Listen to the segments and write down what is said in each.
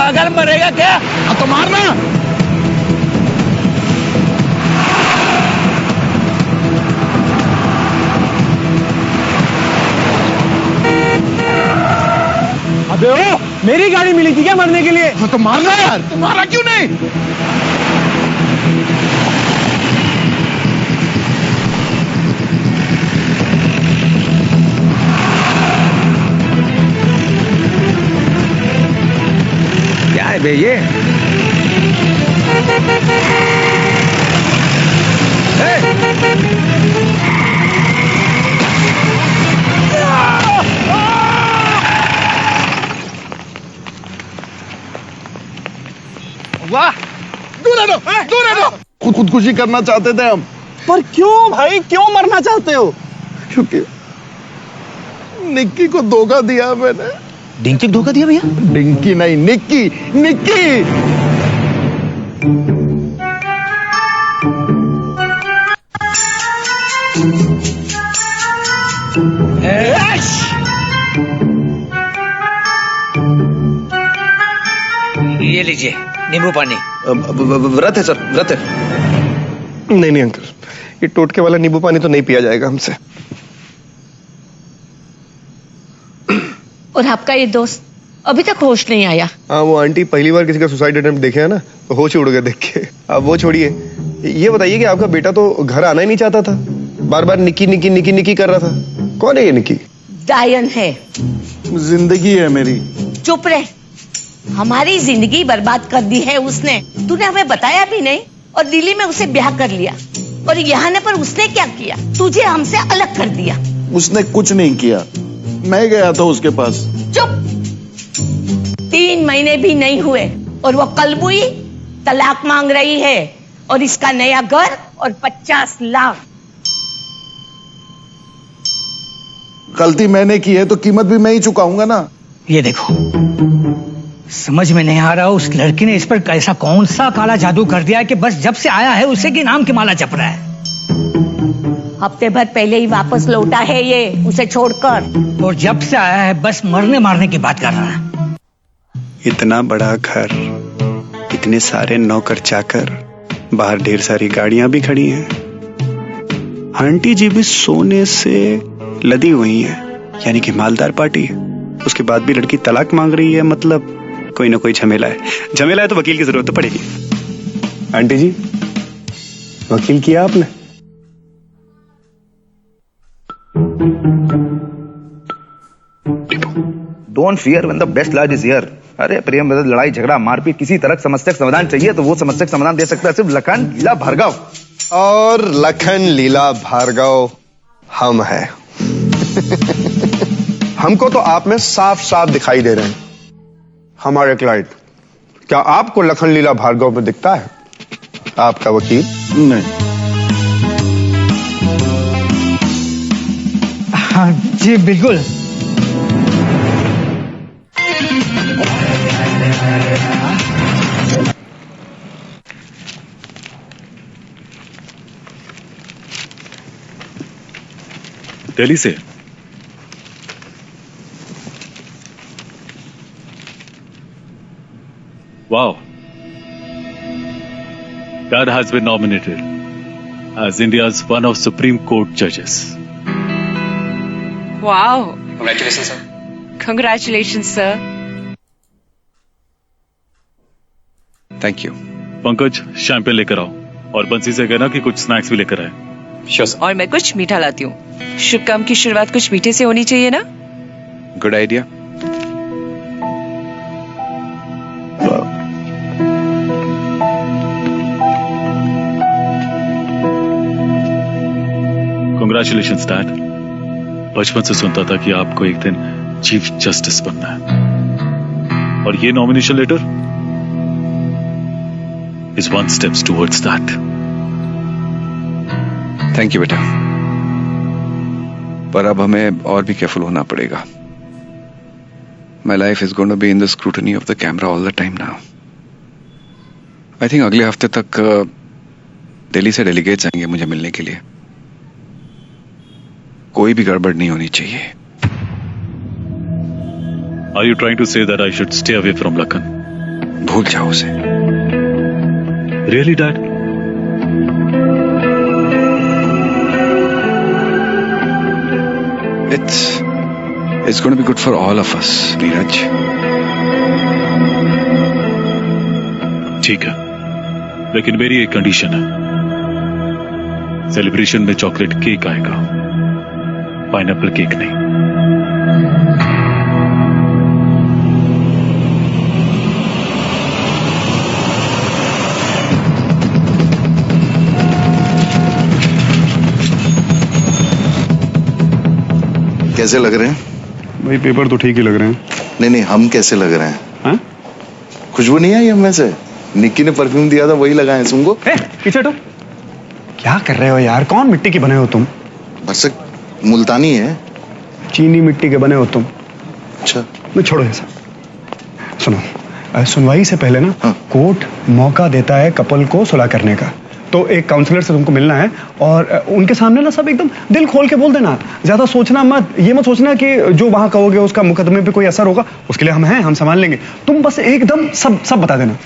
पागल मरेगा क्या? तो मारना। अबे ओ, मेरी गाड़ी मिली थी क्या मरने के लिए? तो मारना यार, तो मारा क्यों नहीं? क्या है बे ये? वाह, दूर हटो, दूर हटो। खुदकुशी करना चाहते थे हम। पर क्यों भाई, क्यों मरना चाहते हो? क्योंकि निक्की को धोखा दिया मैंने। डिंकी को धोखा दिया भैया? डिंकी नहीं, निक्की, निक्की। ये लीजिए नींबू पानी। व्रत है सर, व्रत है। नहीं नहीं अंकल, ये टोटके वाला नींबू पानी तो नहीं पिया जाएगा हमसे। और आपका ये दोस्त अभी तक होश नहीं आया? हाँ, वो आंटी पहली बार किसी का सुसाइड अटेम्प्ट देखे है ना, तो होश उड़ गए देख के। अब वो छोड़िए, ये बताइए कि आपका बेटा तो घर आना ही नहीं चाहता था, बार बार निक्की निक्की निक्की निक्की कर रहा था। कौन है ये निक्की? डायन है। जिंदगी है मेरी। चुप रहे, हमारी जिंदगी बर्बाद कर दी है उसने। तूने हमें बताया भी नहीं और दिल्ली में उसे ब्याह कर लिया। और यहाँ पर उसने क्या किया? तुझे हमसे अलग कर दिया। उसने कुछ नहीं किया, मैं गया था उसके पास। चुप, 3 महीने भी नहीं हुए और वो कलबुई तलाक मांग रही है और इसका नया घर और 50 लाख। गलती मैंने की है तो कीमत भी मैं ही चुकाऊंगा ना। ये देखो, समझ में नहीं आ रहा उस लड़की ने इस पर कैसा कौन सा काला जादू कर दिया है कि बस जब से आया है उसे की नाम की माला जप रहा है। हफ्ते भर पहले ही वापस लौटा है ये, उसे छोड़कर। और जब से आया है बस मरने मारने की बात कर रहा है। इतना बड़ा घर, इतने सारे नौकर चाकर, बाहर ढेर सारी गाड़ियां भी खड़ी हैं। आंटी जी भी सोने से लदी हुई हैं, यानी कि मालदार पार्टी है। उसके बाद भी लड़की तलाक मांग रही है, मतलब कोई ना कोई झमेला है। झमेला है तो वकील की जरूरत तो पड़ेगी। आंटी जी, वकील किया आपने? Don't fear when the best इलाज इज हियर। अरे प्रेम विरोध, लड़ाई झगड़ा मारपीट, किसी तरह समस्या का समाधान चाहिए तो वो समस्या का समाधान दे सकता है सिर्फ लखन लीला भार्गव। और लखन लीला भार्गव हम हैं। हमको तो आप में साफ साफ दिखाई दे रहे हैं हमारे क्लाइंट। क्या आपको लखन लीला भार्गव में दिखता है आपका वकील? नहीं। हाँ जी बिल्कुल। दिल्ली से। Wow. Dad has been nominated as India's one of Supreme Court judges. Wow. Congratulations sir. Congratulations, sir. Thank you. Pankaj, champagne लेकर आओ और बंसी से कहना कि कुछ स्नैक्स भी लेकर आए। Sure sir. और मैं कुछ मीठा लाती हूँ। शुभ काम की शुरुआत कुछ मीठे से होनी चाहिए ना? Good idea. Congratulations, Dad. बचपन से सुनता था कि आपको एक दिन चीफ जस्टिस बनना है और ये nomination letter is one steps towards that. Thank you बेटा, पर अब हमें और भी केयरफुल होना पड़ेगा। My life is going to be in the scrutiny of the camera all the time now. I think अगले हफ्ते तक दिल्ली से डेलीगेट्स आएंगे मुझे मिलने के लिए। कोई भी गड़बड़ नहीं होनी चाहिए। Are you trying to say that I should stay away from Lakhan? भूल जाओ उसे। Really dad? It's going to be good for all of us, Neeraj. ठीक है, लेकिन मेरी एक कंडीशन है। सेलिब्रेशन में चॉकलेट केक आएगा, पाइनएप्पल केक नहीं। कैसे लग रहे हैं? भाई पेपर तो ठीक ही लग रहे हैं। नहीं, हम कैसे लग रहे हैं? हाँ? खुशबू नहीं आई हमें से? निक्की ने परफ्यूम दिया था, वही लगाए सुंगो। पीछे हटो। क्या कर रहे हो यार? कौन मिट्टी के बने हो तुम? बस मुल्तानी है। चीनी मिट्टी के बने हो तुम। अच्छा, मैं छोड़ो ऐसा। सुनो, सुनवाई से पहले ना हाँ। कोर्ट मौका देता है कपल को सुलह करने का। तो एक काउंसलर से तुमको मिलना है और उनके सामने ना सब एकदम दिल खोल के बोल देना। ज्यादा सोचना मत, ये मत सोचना कि जो वहां कहोगे उसका मुकदमे पे कोई असर होगा। उसके लिए हम हैं, हम संभाल लेंगे। तुम बस एकदम सब बता देना।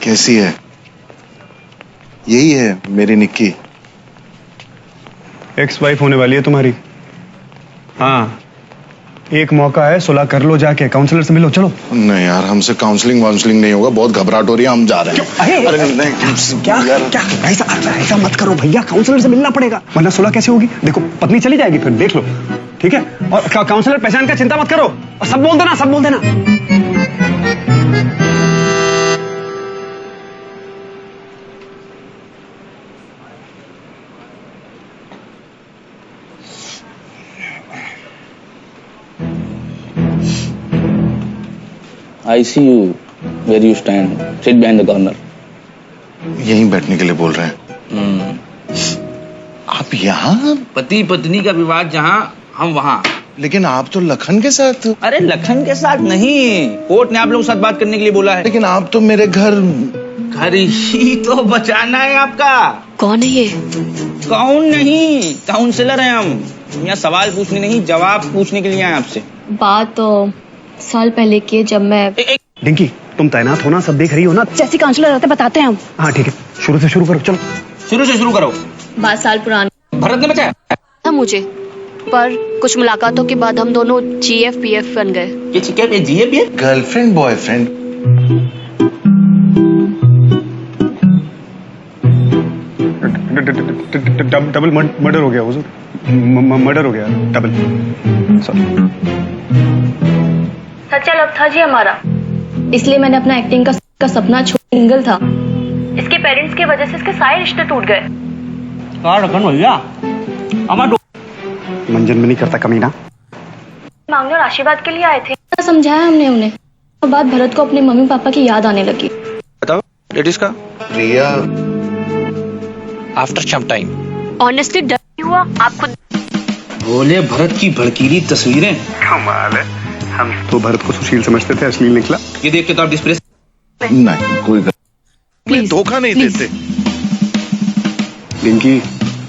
कैसी है? यही है मेरी निक्की। एक्स वाइफ होने वाली है तुम्हारी। हाँ, एक मौका है, सुलह कर लो, जाके काउंसलर से मिलो। चलो। नहीं यार, हमसे काउंसलिंग वाउंसलिंग नहीं होगा, बहुत घबराहट हो रही है, हम जा रहे हैं। अरे नहीं, क्या ऐसा मत करो भैया, काउंसलर से मिलना पड़ेगा, वरना सुलह कैसे होगी? देखो पत्नी चली जाएगी, फिर देख लो। ठीक है? और काउंसलर पहचान का चिंता मत करो, और सब बोल देना। I see you where you stand. Sit behind the corner. यहीं बैठने के लिए बोल रहे हैं। आप यहाँ? पति पत्नी का विवाद जहाँ, हम वहाँ। लेकिन आप तो लखन के साथ। अरे लखन के साथ नहीं, कोर्ट ने आप लोगों के साथ बात करने के लिए बोला है। लेकिन आप तो मेरे घर ही तो बचाना है आपका। कौन है ये? कौन नहीं, काउंसलर हैं हम। यहाँ सवाल पूछने नहीं, जवाब पूछने के लिए आए आपसे। बात तो साल पहले की है, जब मैं डिंकी, तुम तैनात हो ना, सब देख रही हो ना? जैसे काउंसलर रहते बताते हैं हम। हाँ ठीक है, शुरू से शुरू करो। चलो शुरू से शुरू करो। बात साल पुरानी भरत ने बचाया था मुझे, पर कुछ मुलाकातों के बाद हम दोनों GF-PF बन गए। ये GF-PF? Girlfriend boyfriend. Double murder हो गया हुजूर, मर्डर हो गया, डबल। सॉरी। सच्चा लव था जी हमारा, इसलिए मैंने अपना एक्टिंग का सपना छोड़ सिंगल था। इसके पेरेंट्स की वजह से इसके सारे रिश्ते टूट गए। मंजन में नहीं करता कमीना। मांगने और आशीर्वाद के लिए आए थे। समझाया हमने उन्हें, और बाद भरत को अपने मम्मी पापा की याद आने लगी। बताओ लेडीज का। रिया। आफ्टर सम टाइम ऑनेस्टली डर हुआ। आप खुद बोले भरत की भड़कीली तस्वीरें। कमाल है, हम तो भरत को सुशील समझते थे, अश्लील निकला। ये देख के तो आप डिस्प्रेस। नहीं, कोई धोखा नहीं देते। डिंकी,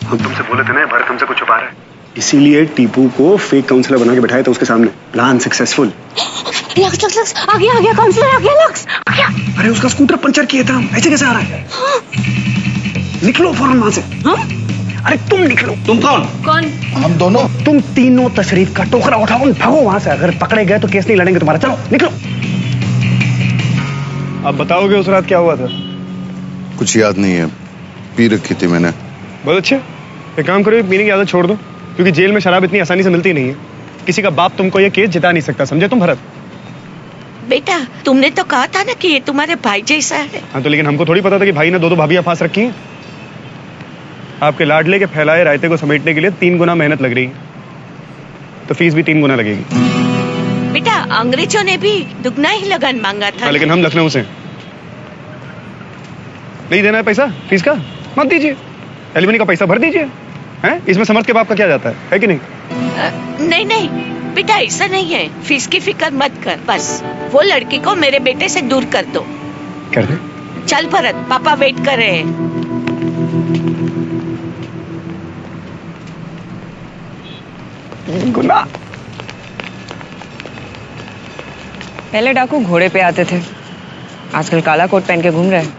हम तुमसे बोले थे ना भरत हमसे कुछ छुपा रहा है, इसीलिए टीपू को फेक काउंसलर बना के बिठाया था उसके सामने। Plan successful. लक्स आ गया काउंसलर आ गया। लक्स आ गया। अरे उसका स्कूटर पंचर किया था, ऐसे कैसे आ रहा है? हाँ। निकलो फौरन वहां से। हाँ? अरे तुम निकलो। तुम कौन? हम दोनों। तुम तीनों तशरीफ का टोकरा उठाओ, भागो वहां से। अगर पकड़े गए तो केस नहीं लड़ेंगे तुम्हारा। चलो निकलो। अब बताओगे उस रात क्या हुआ था? कुछ याद नहीं है, पी रखी थी मैंने। बहुत अच्छे, एक काम करो, पीने की आदत छोड़ दो, क्योंकि जेल में शराब इतनी आसानी से मिलती नहीं है। किसी का बाप तुमको ये केस जिता नहीं सकता, समझे तुम भरत? बेटा तुमने तो कहा था ना कि ये तुम्हारे भाई जैसा है। हाँ तो लेकिन हमको थोड़ी पता था कि भाई ने दो भाभियां फांस रखी हैं। आपके लाडले के फैलाए रायते को समेटने के लिए 3 गुना मेहनत लग रही है, तो फीस भी 3 गुना लगेगी। बेटा अंग्रेजों ने भी दुगना ही लगन मांगा था। लेकिन हम लखनऊ से। नहीं देना है पैसा फीस का, मत दीजिए, एलिमनी का पैसा भर दीजिए, हैं? इसमें समर्थ के बाप का क्या जाता है कि नहीं? नहीं नहीं बेटा, ऐसा नहीं है, फीस की फिक्र मत कर, बस वो लड़की को मेरे बेटे से दूर कर दो। कर दे। चल भरत, पापा वेट कर रहे हैं। गुना। पहले डाकू घोड़े पे आते थे, आजकल काला कोट पहन के घूम रहे हैं।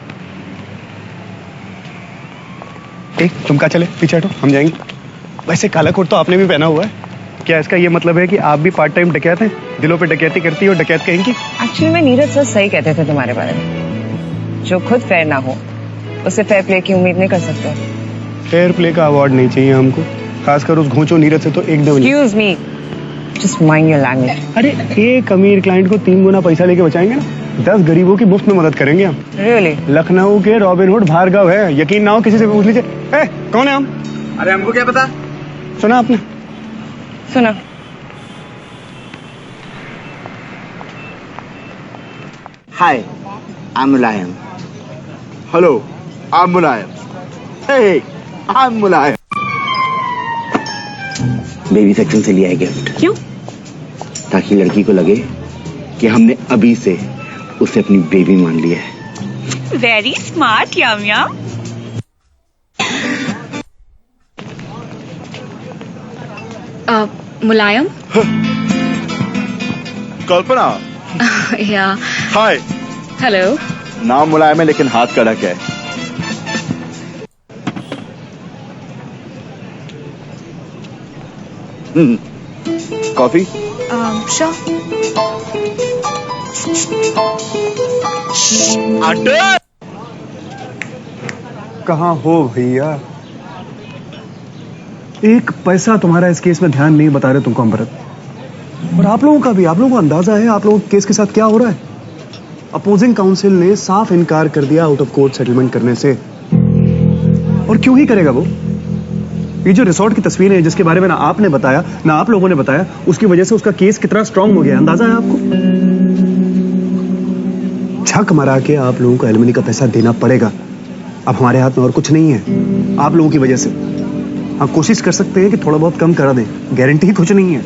तुम कहाँ चले, पीछे हटो, हम जाएंगे। वैसे काला कोट तो आपने भी पहना हुआ है, क्या इसका ये मतलब है कि आप भी पार्ट टाइम डकैत हैं, दिलों पे डकैती करती है और डकैत कहेंगी? एक्चुअली में नीरज सर सही कहते थे तुम्हारे बारे में, जो खुद फेयर ना हो उससे फेयर प्ले की उम्मीद नहीं कर सकते। फेयर प्ले का अवार्ड नहीं चाहिए हमको, खासकर उस घोंचो नीरज से तो एकदम नहीं। Excuse me, just mind your language. अरे एक अमीर क्लाइंट को 3 गुना पैसा लेके बचाएंगे ना, 10 गरीबों की मुफ्त में मदद करेंगे हम। रियली? लखनऊ के रॉबिनहुड भार्गव है, यकीन ना हो किसी से पूछ लीजिए। कौन है हम? अरे हमको क्या पता। सुना आपने? सुना। Hi, I am Mulayam. Hello, I am Mulayam. Hey, I am Mulayam. Baby section से लिया है गिफ्ट। क्यों? ताकि लड़की को लगे कि हमने अभी से उसे अपनी बेबी मान लिया है। वेरी स्मार्ट याम याम। मुलायम। कल्पना। या। हाय। हेलो। नाम मुलायम है लेकिन हाथ कड़क है। कॉफी? कहाँ हो भैया? एक पैसा तुम्हारा इस केस में ध्यान नहीं बता रहे तुमको हम भरत। और आप लोगों का भी, आप लोगों को अंदाजा है आप लोगों के केस के साथ क्या हो रहा है? अपोजिंग काउंसिल ने साफ इनकार कर दिया आउट ऑफ कोर्ट सेटलमेंट करने से। और क्यों ही करेगा वो? ये जो रिसोर्ट की तस्वीर है जिसके बारे में ना आपने बताया ना आप लोगों ने बताया, उसकी वजह से उसका केस कितना स्ट्रांग हो गया, अंदाजा है आपको? झक मरा के आप लोगों को एलिमनी का पैसा देना पड़ेगा। अब हमारे हाथ में और कुछ नहीं है, आप लोगों की वजह से। हम कोशिश कर सकते हैं कि थोड़ा बहुत कम करा दें, गारंटी कुछ नहीं है।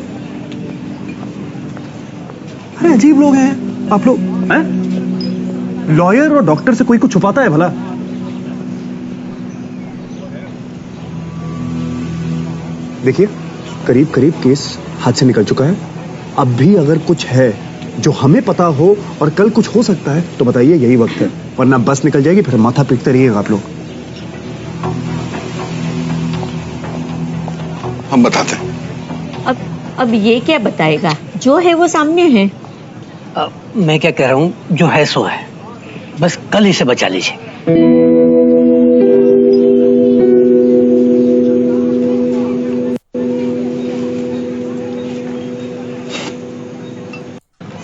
अरे अजीब लोग हैं आप लोग, हैं? लॉयर और डॉक्टर से कोई कुछ छुपाता है भला? देखिए, करीब करीब केस हाथ से निकल चुका है। अब भी अगर कुछ है जो हमें पता हो और कल कुछ हो सकता है तो बताइए, यही वक्त है, वरना बस निकल जाएगी, फिर माथा पीटते रहिएगा आप लोग। हम बताते हैं। अब ये क्या बताएगा? जो है वो सामने है। मैं क्या कह रहा हूँ, जो है सो है, बस कल इसे बचा लीजिए।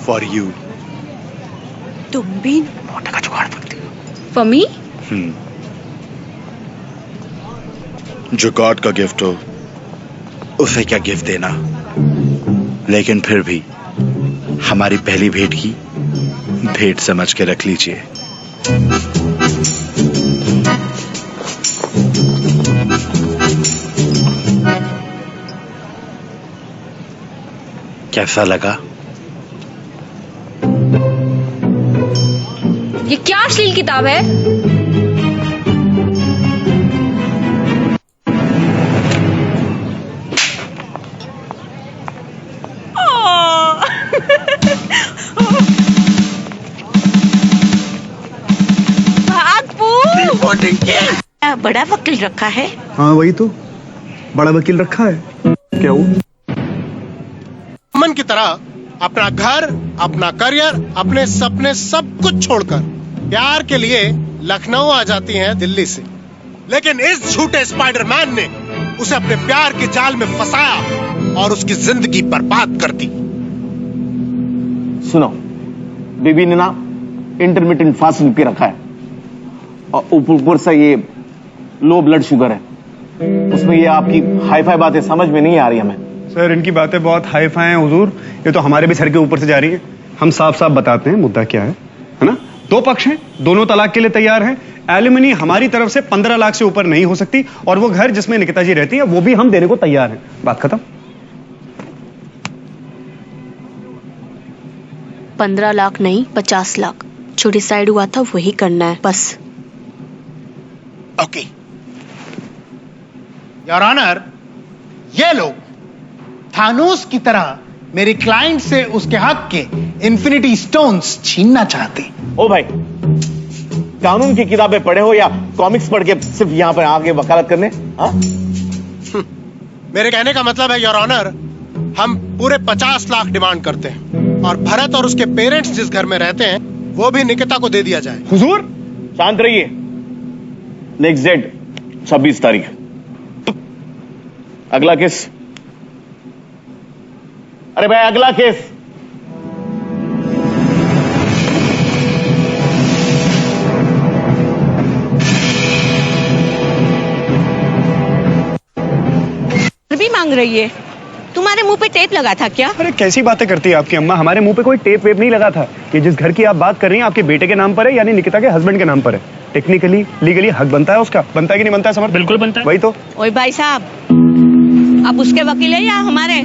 For you. तुम भी मोटे का जुगाड़ पड़ती हो। For me? जो गॉड का गिफ्ट हो उसे क्या गिफ्ट देना, लेकिन फिर भी हमारी पहली भेंट की भेंट समझ के रख लीजिए। कैसा लगा? ये क्या अश्लील किताब है? बड़ा वकील रखा है। हाँ वही तो, बड़ा वकील रखा है। क्या हुआ? मन की तरह अपना घर, अपना करियर, अपने सपने सब कुछ छोड़कर प्यार के लिए लखनऊ आ जाती हैं दिल्ली से। लेकिन इस झूठे स्पाइडरमैन ने उसे अपने प्यार के जाल में फंसाया और उसकी जिंदगी बर्बाद कर दी। सुनो, बीबी ने ना इंटरमिटेंट फास्टिंग पी रखा है और ऊपर से ये लो ब्लड शुगर है, उसमें ये आपकी हाई फाई बातें समझ में नहीं आ रही हमें। सर इनकी बातें बहुत हाई फाई हैं हुजूर, ये तो हमारे भी सर के ऊपर से जा रही है। हम साफ साफ बताते हैं मुद्दा क्या है ना? 2 पक्ष हैं, दोनों तलाक के लिए तैयार हैं। एलिमनी हमारी तरफ से 15 लाख से ऊपर नहीं हो सकती, और वो घर जिसमें निकिता जी रहती है वो भी हम देने को तैयार हैं। बात खत्म। 15 लाख नहीं 50 लाख, जो डिसाइड हुआ था वही करना है बस। ओके योर ऑनर, ये लोग थानोस की तरह मेरे क्लाइंट से उसके हक के इन्फिनिटी स्टोन्स छीनना चाहते हैं। ओ भाई, कानून की किताबें पढ़े हो या कॉमिक्स पढ़ के सिर्फ यहां पर आके वकालत करने? हाँ? मेरे कहने का मतलब है योर ऑनर, हम पूरे 50 लाख डिमांड करते हैं और भरत और उसके पेरेंट्स जिस घर में रहते हैं वो भी निकिता को दे दिया जाए। हुजूर शांत रहिए। नेक्स्ट डेट 26 तारीख। अगला केस। अरे भाई अगला केस। भी मांग रही है। तुम्हारे मुंह पे टेप लगा था क्या? अरे कैसी बातें करती है आपकी अम्मा, हमारे मुंह पे कोई टेप वेप नहीं लगा था। ये जिस घर की आप बात कर रही हैं आपके बेटे के नाम पर है, यानी निकिता के हस्बैंड के नाम पर है। टेक्निकली लीगली हक बनता है उसका। बनता है कि नहीं बनता है समर? बिल्कुल बनता है। वही तो। ओए भाई साहब, आप उसके वकील है या हमारे?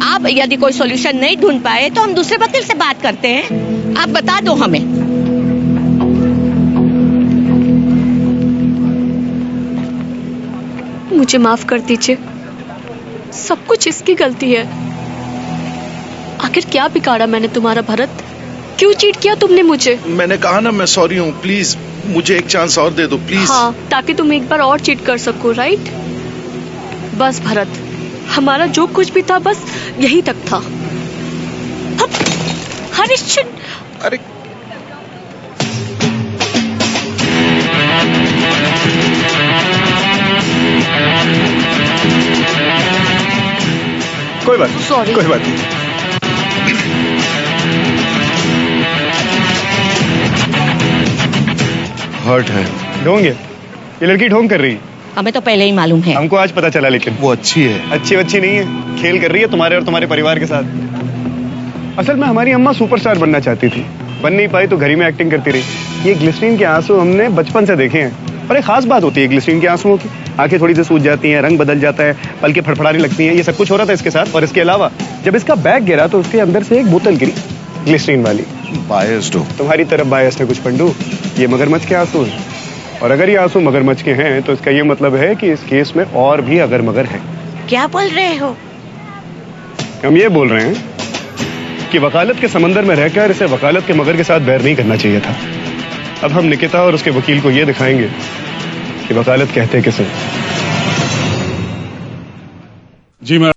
आप यदि कोई सॉल्यूशन नहीं ढूंढ पाए तो हम दूसरे वकील से बात करते हैं। आप बता दो हमें। मुझे माफ कर दीजिए, सब कुछ इसकी गलती है। आखिर क्या बिगाड़ा मैंने तुम्हारा भरत? क्यों चीट किया तुमने मुझे? मैंने कहा ना मैं सॉरी हूँ, प्लीज मुझे एक चांस और दे दो प्लीज। हाँ, ताकि तुम एक बार और चीट कर सको, राइट? बस भरत, हमारा जो कुछ भी था बस यही तक था। हरिश्चंद्र, अरे कोई बात नहीं, Sorry. कोई बात नहीं। हर्ट है। ढोंग है ये लड़की, ढोंग कर रही है। हमें तो पहले ही मालूम है। हमको आज पता चला, लेकिन वो अच्छी है। अच्छी अच्छी नहीं है, खेल कर रही है तुम्हारे और तुम्हारे परिवार के साथ। असल में हमारी अम्मा सुपरस्टार बनना चाहती थी, बन नहीं पाई तो घर ही में एक्टिंग करती रही। ये ग्लिसरीन के आंसू हमने बचपन से देखे हैं, और एक खास बात होती है ग्लिसरीन के आंसुओं की, आंखें थोड़ी सी सूज जाती हैं, रंग बदल जाता है, पलकें फड़फड़ाने लगती हैं। ये सब कुछ हो रहा था इसके साथ। और इसके अलावा जब इसका बैग गिरा तो उसके अंदर से एक बोतल गिरी ग्लिसरीन वाली। बायस्ड हो तुम्हारी तरफ बायस है कुछ पंडू। ये मगरमच्छ के आंसू हैं, और अगर ये आंसू मगरमच्छ के हैं तो इसका ये मतलब है कि इस केस में और भी अगर मगर हैं। क्या बोल रहे हो? हम ये बोल रहे हैं कि वकालत के समंदर में रहकर इसे वकालत के मगर के साथ बैर नहीं करना चाहिए था। अब हम निकिता और उसके वकील को ये दिखाएंगे कि वकालत कहते किसे। जी मैं